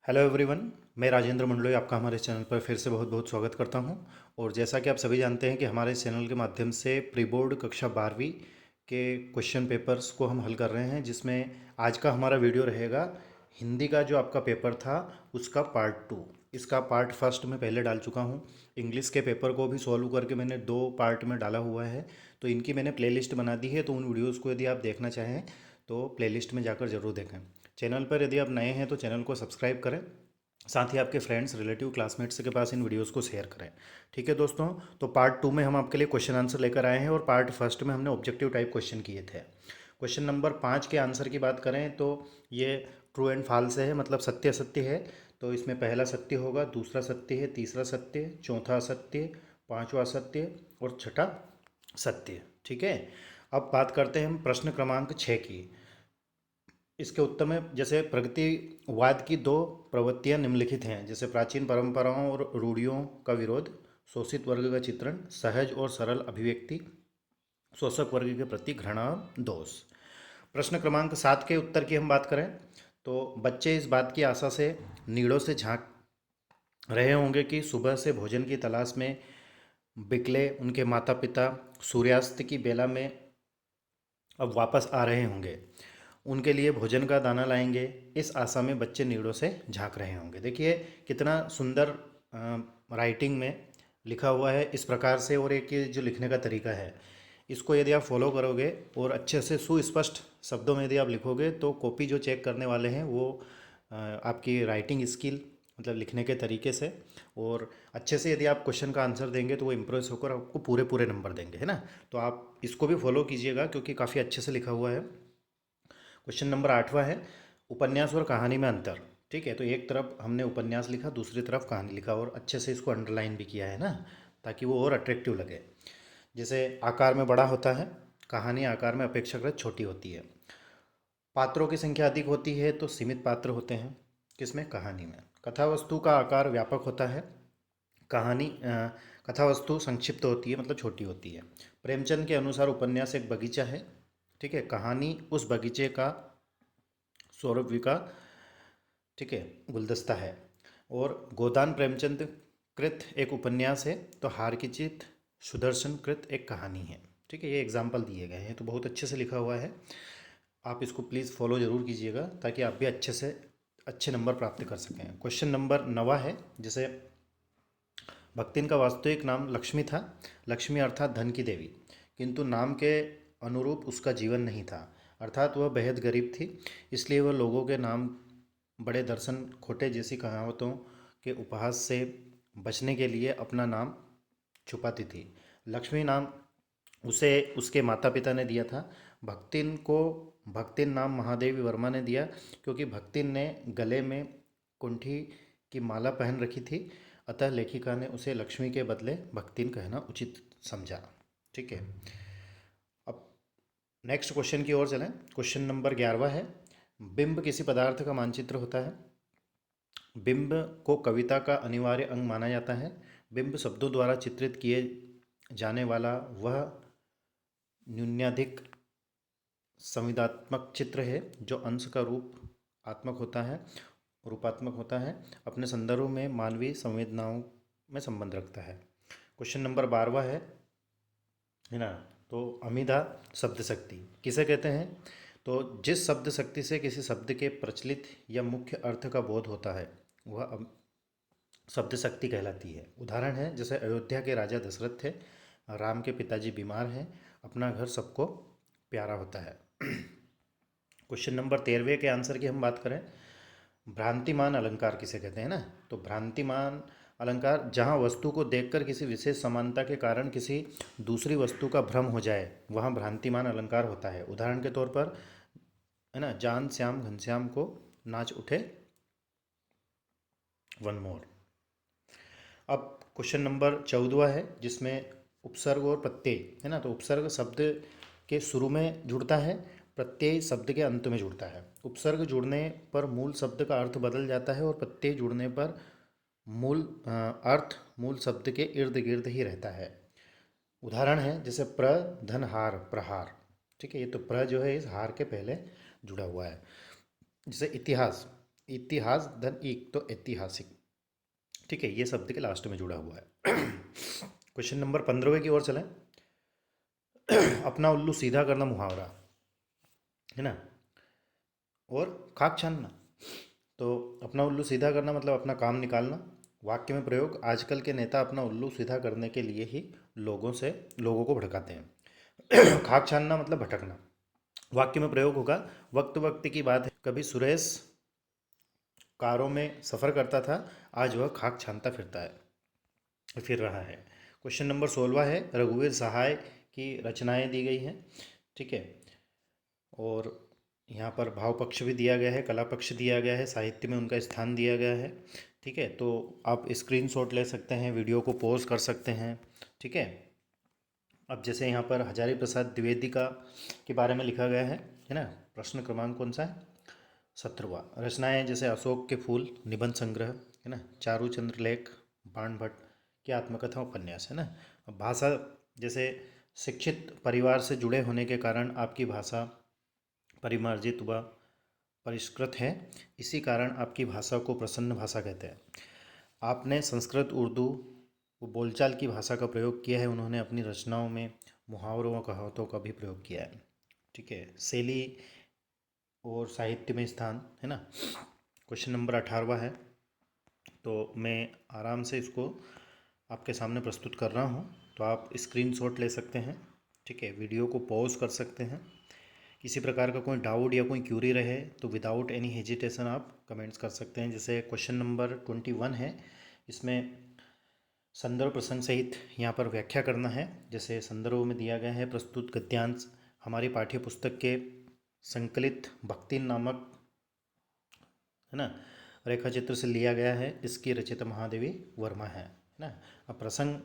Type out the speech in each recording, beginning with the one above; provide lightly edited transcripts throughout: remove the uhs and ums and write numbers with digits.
Hello everyone. मैं राजेंद्र मंडलोई आपका हमारे चैनल पर फिर से बहुत बहुत स्वागत करता हूं। और जैसा कि आप सभी जानते हैं कि हमारे इस चैनल के माध्यम से प्री बोर्ड कक्षा 12वीं के क्वेश्चन पेपर्स को हम हल कर रहे हैं, जिसमें आज का हमारा वीडियो रहेगा हिंदी का जो आपका पेपर था उसका पार्ट 2। इसका पार्ट फर्स्ट मैं पहले डाल चुका हूं। इंग्लिश के पेपर को भी सॉल्व करके मैंने 2 पार्ट में डाला हुआ है, तो इनकी मैंने प्लेलिस्ट बना दी है। तो उन वीडियोज़ को यदि आप देखना चाहें तो प्लेलिस्ट में जाकर ज़रूर देखें। चैनल पर यदि आप नए हैं तो चैनल को सब्सक्राइब करें, साथ ही आपके फ्रेंड्स, रिलेटिव, क्लासमेट्स के पास इन वीडियोस को शेयर करें। ठीक है दोस्तों, तो पार्ट 2 में हम आपके लिए क्वेश्चन आंसर लेकर आए हैं और पार्ट फर्स्ट में हमने ऑब्जेक्टिव टाइप क्वेश्चन किए थे। क्वेश्चन नंबर 5 के आंसर की बात करें तो ये ट्रू एंड फॉल्स है, मतलब सत्य असत्य है। तो इसमें पहला सत्य होगा, दूसरा सत्य है, तीसरा सत्य, चौथा असत्य, पांचवा असत्य और छठा सत्य। ठीक है, अब बात करते हैं हम प्रश्न क्रमांक 6 की। इसके उत्तर में जैसे प्रगतिवाद की दो प्रवृत्तियां निम्नलिखित हैं, जैसे प्राचीन परंपराओं और रूढ़ियों का विरोध, शोषित वर्ग का चित्रण, सहज और सरल अभिव्यक्ति, शोषक वर्ग के प्रति घृणा, दोष। प्रश्न क्रमांक 7 के उत्तर की हम बात करें तो बच्चे इस बात की आशा से नीड़ों से झांक रहे होंगे कि सुबह से भोजन की तलाश में बिकले उनके माता पिता सूर्यास्त की बेला में अब वापस आ रहे होंगे, उनके लिए भोजन का दाना लाएंगे। इस आशा में बच्चे नीड़ों से झांक रहे होंगे। देखिए कितना सुंदर राइटिंग में लिखा हुआ है इस प्रकार से। और एक ये जो लिखने का तरीका है, इसको यदि आप फॉलो करोगे और अच्छे से सुस्पष्ट शब्दों में यदि आप लिखोगे तो कॉपी जो चेक करने वाले हैं वो आपकी राइटिंग स्किल, मतलब लिखने के तरीके से, और अच्छे से यदि आप क्वेश्चन का आंसर देंगे तो वो इम्प्रेस होकर आपको पूरे पूरे नंबर देंगे, है ना। तो आप इसको भी फॉलो कीजिएगा क्योंकि काफ़ी अच्छे से लिखा हुआ है। क्वेश्चन नंबर 8वां है उपन्यास और कहानी में अंतर। ठीक है, तो एक तरफ हमने उपन्यास लिखा, दूसरी तरफ कहानी लिखा, और अच्छे से इसको अंडरलाइन भी किया है ना, ताकि वो और अट्रैक्टिव लगे। जैसे आकार में बड़ा होता है, कहानी आकार में अपेक्षाकृत छोटी होती है। पात्रों की संख्या अधिक होती है तो सीमित पात्र होते हैं, किसमें, कहानी में। कथा वस्तु का आकार व्यापक होता है, कहानी कथा वस्तु संक्षिप्त होती है, मतलब छोटी होती है। प्रेमचंद के अनुसार उपन्यास एक बगीचा है। ठीक है, कहानी उस बगीचे का सौरभ का, ठीक है, गुलदस्ता है। और गोदान प्रेमचंद कृत एक उपन्यास है, तो हार की चित सुदर्शन कृत एक कहानी है। ठीक है, ये एग्जाम्पल दिए गए हैं, तो बहुत अच्छे से लिखा हुआ है। आप इसको प्लीज़ फॉलो ज़रूर कीजिएगा ताकि आप भी अच्छे से अच्छे नंबर प्राप्त कर सकें। क्वेश्चन नंबर 9 है, जैसे भक्तिन का वास्तविक नाम लक्ष्मी था। लक्ष्मी अर्थात धन की देवी, किंतु नाम के अनुरूप उसका जीवन नहीं था, अर्थात वह बेहद गरीब थी। इसलिए वह लोगों के नाम बड़े दर्शन खोटे जैसी कहावतों के उपहास से बचने के लिए अपना नाम छुपाती थी। लक्ष्मी नाम उसे उसके माता पिता ने दिया था। भक्तिन को भक्तिन नाम महादेवी वर्मा ने दिया, क्योंकि भक्तिन ने गले में कुंठी की माला पहन रखी थी, अतः लेखिका ने उसे लक्ष्मी के बदले भक्तिन कहना उचित समझा। ठीक है, अब नेक्स्ट क्वेश्चन की ओर चलें। क्वेश्चन नंबर 11वां है, बिंब किसी पदार्थ का मानचित्र होता है। बिंब को कविता का अनिवार्य अंग माना जाता है। बिंब शब्दों द्वारा चित्रित किए जाने वाला वह न्यूनाधिक संविदात्मक चित्र है जो अंश का रूपात्मक होता है, अपने संदर्भ में मानवीय संवेदनाओं में संबंध रखता है। क्वेश्चन नंबर 12वां है ना। तो अमीधा शब्द शक्ति किसे कहते हैं, तो जिस शब्द शक्ति से किसी शब्द के प्रचलित या मुख्य अर्थ का बोध होता है वह शब्द शक्ति कहलाती है। उदाहरण है जैसे अयोध्या के राजा दशरथ थे, राम के पिताजी बीमार हैं, अपना घर सबको प्यारा होता है। क्वेश्चन नंबर 13वें के आंसर की हम बात करें, भ्रांतिमान अलंकार किसे कहते हैं ना। तो भ्रांतिमान अलंकार जहाँ वस्तु को देखकर किसी विशेष समानता के कारण किसी दूसरी वस्तु का भ्रम हो जाए, वहाँ भ्रांतिमान अलंकार होता है। उदाहरण के तौर पर, है ना, जान श्याम घनश्याम को नाच उठे वन मोर। अब क्वेश्चन नंबर 14वां है, जिसमें उपसर्ग और प्रत्यय है ना। तो उपसर्ग शब्द के शुरू में जुड़ता है, प्रत्यय शब्द के अंत में जुड़ता है। उपसर्ग जुड़ने पर मूल शब्द का अर्थ बदल जाता है और प्रत्यय जुड़ने पर मूल अर्थ मूल शब्द के इर्द गिर्द ही रहता है। उदाहरण है जैसे प्र धन हार प्रहार। ठीक है, ये तो प्र जो है इस हार के पहले जुड़ा हुआ है। जैसे इतिहास, इतिहास धन ईक तो ऐतिहासिक। ठीक है, ये शब्द के लास्ट में जुड़ा हुआ है। क्वेश्चन नंबर 15वें की ओर चलें। अपना उल्लू सीधा करना मुहावरा है ना, और खाक छानना। तो अपना उल्लू सीधा करना मतलब अपना काम निकालना। वाक्य में प्रयोग, आजकल के नेता अपना उल्लू सीधा करने के लिए ही लोगों को भड़काते हैं। खाक छानना मतलब भटकना। वाक्य में प्रयोग होगा, वक्त वक्त की बात है, कभी सुरेश कारों में सफ़र करता था, आज वह खाक छानता फिर रहा है। क्वेश्चन नंबर 16 है, रघुवीर सहाय की रचनाएं दी गई हैं। ठीक है, और यहाँ पर भाव पक्ष भी दिया गया है, कला पक्ष दिया गया है, साहित्य में उनका स्थान दिया गया है। ठीक है, तो आप स्क्रीनशॉट ले सकते हैं, वीडियो को पॉज कर सकते हैं। ठीक है, अब जैसे यहाँ पर हजारी प्रसाद द्विवेदी का के बारे में लिखा गया है ना। प्रश्न क्रमांक कौन सा है? 17वां। रचनाएं जैसे अशोक के फूल निबंध संग्रह है ना, चारूचंद्र लेख, बाण भट्ट की आत्मकथा उपन्यास है ना। अब भाषा जैसे शिक्षित परिवार से जुड़े होने के कारण आपकी भाषा परिमार्जित व परिष्कृत है, इसी कारण आपकी भाषा को प्रसन्न भाषा कहते हैं। आपने संस्कृत, उर्दू वो बोलचाल की भाषा का प्रयोग किया है, उन्होंने अपनी रचनाओं में मुहावरों व कहावतों का भी प्रयोग किया है। ठीक है, शैली और साहित्य में स्थान है ना। क्वेश्चन नंबर 18वां है, तो मैं आराम से इसको आपके सामने प्रस्तुत कर रहा हूँ, तो आप स्क्रीनशॉट ले सकते हैं। ठीक है, वीडियो को पॉज कर सकते हैं। किसी प्रकार का कोई डाउट या कोई क्यूरी रहे तो विदाउट एनी हेजिटेशन आप कमेंट्स कर सकते हैं। जैसे क्वेश्चन नंबर 21 है, इसमें संदर्भ प्रसंग सहित यहाँ पर व्याख्या करना है। जैसे संदर्भ में दिया गया है, प्रस्तुत गद्यांश हमारी पाठ्य पुस्तक के संकलित भक्ति नामक है ना रेखा चित्र से लिया गया है। इसकी रचयिता महादेवी वर्मा है ना। अब प्रसंग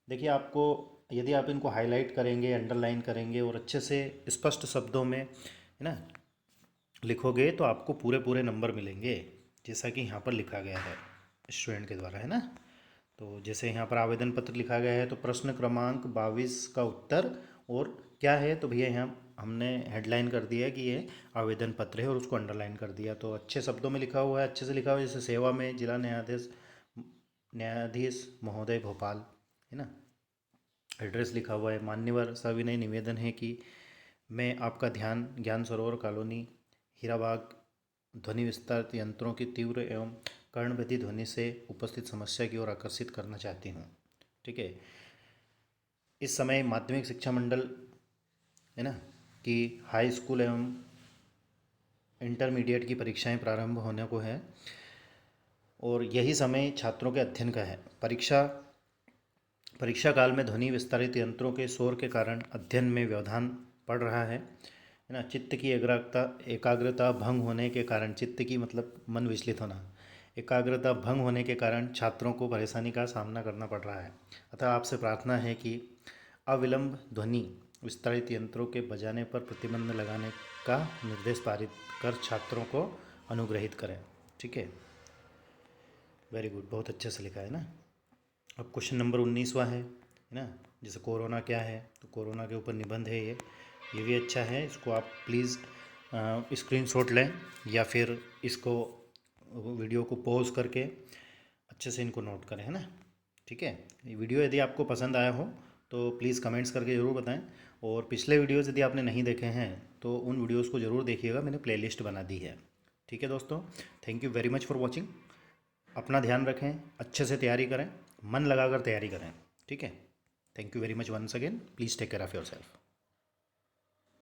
देखिए, आपको यदि आप इनको हाईलाइट करेंगे, अंडरलाइन करेंगे और अच्छे से स्पष्ट शब्दों में है ना लिखोगे तो आपको पूरे पूरे नंबर मिलेंगे, जैसा कि यहाँ पर लिखा गया है स्टूडेंट के द्वारा है ना। तो जैसे यहाँ पर आवेदन पत्र लिखा गया है, तो प्रश्न क्रमांक 22 का उत्तर और क्या है, तो भैया यहाँ हमने हेडलाइन कर दिया कि ये आवेदन पत्र है और उसको अंडरलाइन कर दिया। तो अच्छे शब्दों में लिखा हुआ है, अच्छे से लिखा हुआ है। जैसे सेवा में जिला न्यायाधीश महोदय भोपाल है ना, एड्रेस लिखा हुआ है। मान्यवर सविनय निवेदन है कि मैं आपका ध्यान ज्ञान सरोवर कॉलोनी हीराबाग ध्वनि विस्तार यंत्रों की तीव्र एवं कर्णबद्ध ध्वनि से उपस्थित समस्या की ओर आकर्षित करना चाहती हूँ। ठीक है, इस समय माध्यमिक शिक्षा मंडल है ना कि हाई स्कूल एवं इंटरमीडिएट की परीक्षाएं प्रारंभ होने को है और यही समय छात्रों के अध्ययन का है। परीक्षा काल में ध्वनि विस्तारित यंत्रों के शोर के कारण अध्ययन में व्यवधान पड़ रहा है ना। चित्त की एकाग्रता भंग होने के कारण, चित्त की मतलब मन विचलित होना, एकाग्रता भंग होने के कारण छात्रों को परेशानी का सामना करना पड़ रहा है। अतः आपसे प्रार्थना है कि अविलंब ध्वनि विस्तारित यंत्रों के बजाने पर प्रतिबंध लगाने का निर्देश पारित कर छात्रों को अनुग्रहित करें। ठीक है, वेरी गुड, बहुत अच्छे से लिखा है ना। अब क्वेश्चन नंबर 19वां है ना। जैसे कोरोना क्या है, तो कोरोना के ऊपर निबंध है ये भी अच्छा है। इसको आप प्लीज़ स्क्रीनशॉट लें या फिर इसको वीडियो को पॉज करके अच्छे से इनको नोट करें है ना। ठीक है, ये वीडियो यदि आपको पसंद आया हो तो प्लीज़ कमेंट्स करके ज़रूर बताएं। और पिछले वीडियोज़ यदि आपने नहीं देखे हैं तो उन वीडियोज़ को ज़रूर देखिएगा, मैंने प्लेलिस्ट बना दी है। ठीक है दोस्तों, thank you very much for watching. अपना ध्यान रखें, अच्छे से तैयारी करें, मन लगाकर तैयारी करें। ठीक है, thank you very much once again, please take care of your self.